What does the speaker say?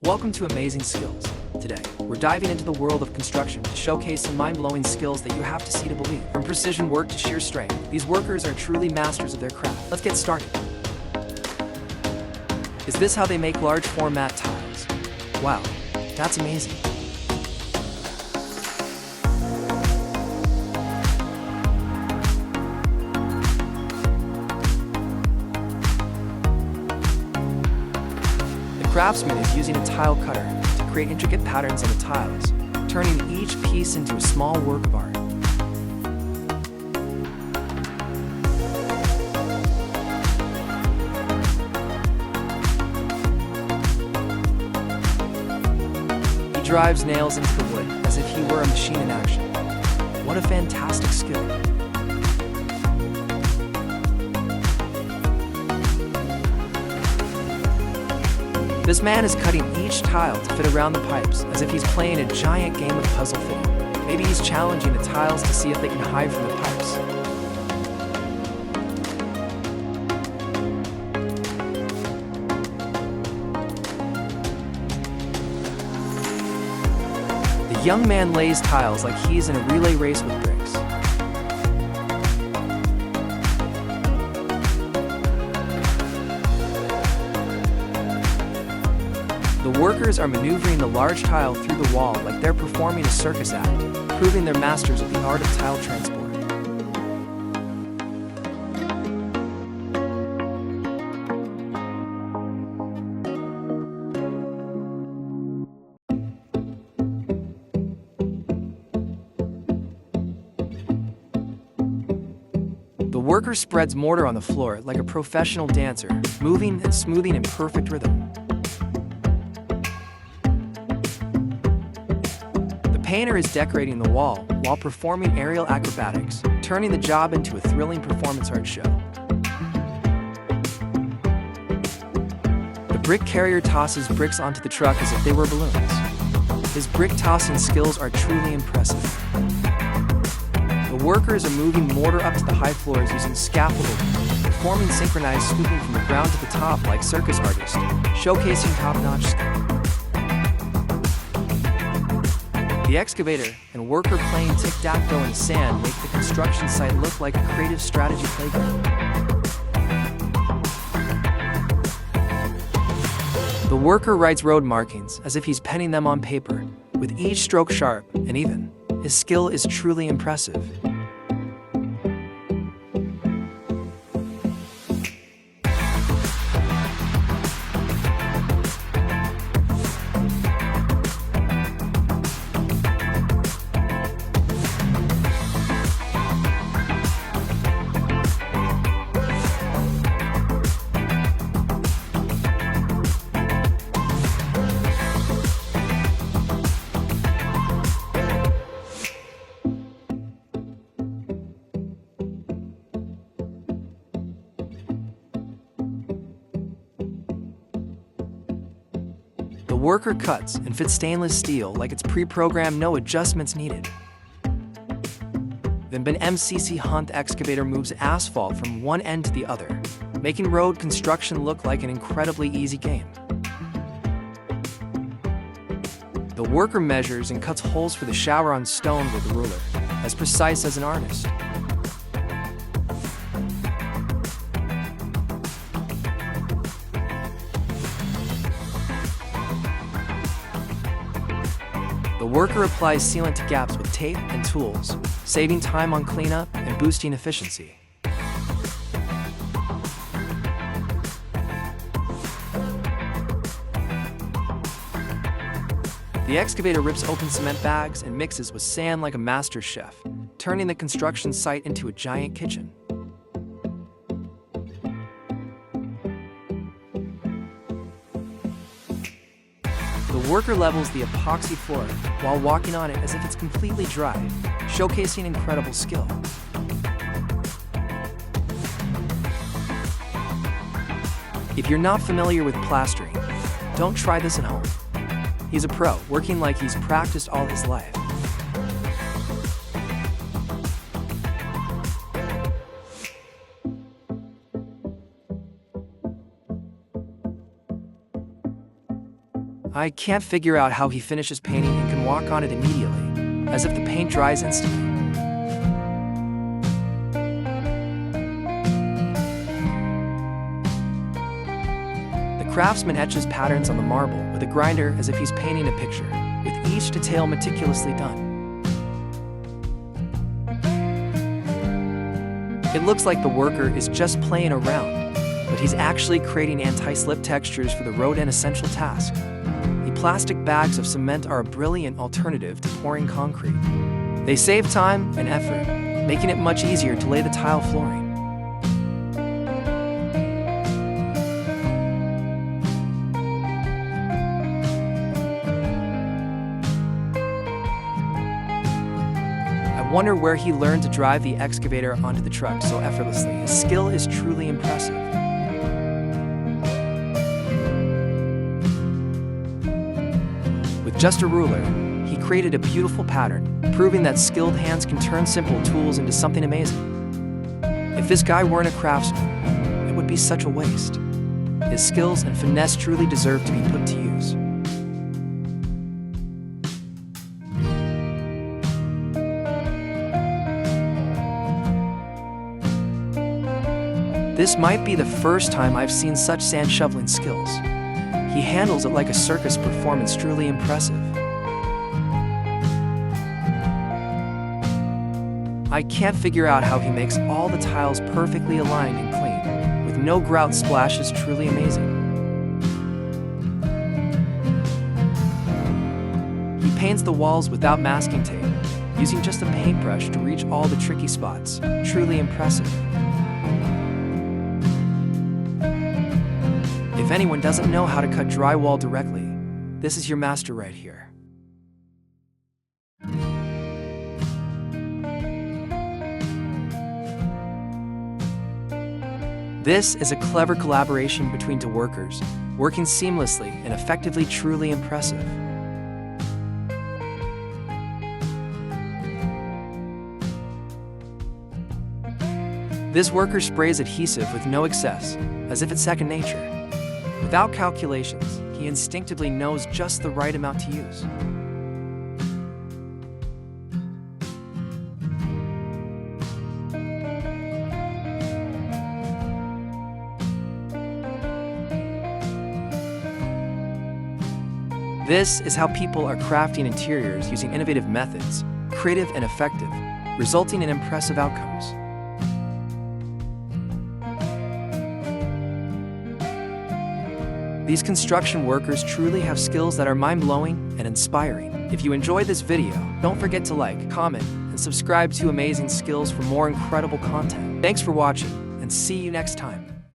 Welcome to Amazing Skills. Today, we're diving into the world of construction to showcase some mind-blowing skills that you have to see to believe. From precision work to sheer strength, these workers are truly masters of their craft. Let's get started. Is this how they make large format tiles? Wow, that's amazing. The craftsman is using a tile cutter to create intricate patterns on the tiles, turning each piece into a small work of art. He drives nails into the wood as if he were a machine in action. What a fantastic skill! This man is cutting each tile to fit around the pipes as if he's playing a giant game of puzzle fit. Maybe he's challenging the tiles to see if they can hide from the pipes. The young man lays tiles like he's in a relay race with bricks. The workers are maneuvering the large tile through the wall like they're performing a circus act, proving they're masters of the art of tile transport. The worker spreads mortar on the floor like a professional dancer, moving and smoothing in perfect rhythm. The painter is decorating the wall while performing aerial acrobatics, turning the job into a thrilling performance art show. The brick carrier tosses bricks onto the truck as if they were balloons. His brick tossing skills are truly impressive. The workers are moving mortar up to the high floors using scaffolding, performing synchronized scooping from the ground to the top like circus artists, showcasing top-notch skill. The excavator and worker playing tic-tac-toe in the sand make the construction site look like a creative strategy playground. The worker writes road markings as if he's penning them on paper, with each stroke sharp and even. His skill is truly impressive. The worker cuts and fits stainless steel like it's pre-programmed, no adjustments needed. Then MCC Hunt excavator moves asphalt from one end to the other, making road construction look like an incredibly easy game. The worker measures and cuts holes for the shower on stone with a ruler, as precise as an artist. The worker applies sealant to gaps with tape and tools, saving time on cleanup and boosting efficiency. The excavator rips open cement bags and mixes with sand like a master chef, turning the construction site into a giant kitchen. The worker levels the epoxy floor while walking on it as if it's completely dry, showcasing incredible skill. If you're not familiar with plastering, don't try this at home. He's a pro, working like he's practiced all his life. I can't figure out how he finishes painting and can walk on it immediately, as if the paint dries instantly. The craftsman etches patterns on the marble with a grinder as if he's painting a picture, with each detail meticulously done. It looks like the worker is just playing around, but he's actually creating anti-slip textures for the road and essential task. The plastic bags of cement are a brilliant alternative to pouring concrete. They save time and effort, making it much easier to lay the tile flooring. I wonder where he learned to drive the excavator onto the truck so effortlessly. His skill is truly impressive. With just a ruler, he created a beautiful pattern, proving that skilled hands can turn simple tools into something amazing. If this guy weren't a craftsman, it would be such a waste. His skills and finesse truly deserve to be put to use. This might be the first time I've seen such sand shoveling skills. He handles it like a circus performance, truly impressive. I can't figure out how he makes all the tiles perfectly aligned and clean, with no grout splashes, truly amazing. He paints the walls without masking tape, using just a paintbrush to reach all the tricky spots, truly impressive. If anyone doesn't know how to cut drywall directly, this is your master right here. This is a clever collaboration between two workers, working seamlessly and effectively, truly impressive. This worker sprays adhesive with no excess, as if it's second nature. Without calculations, he instinctively knows just the right amount to use. This is how people are crafting interiors using innovative methods, creative and effective, resulting in impressive outcomes. These construction workers truly have skills that are mind-blowing and inspiring. If you enjoyed this video, don't forget to like, comment, and subscribe to Amazing Skills for more incredible content. Thanks for watching, and see you next time.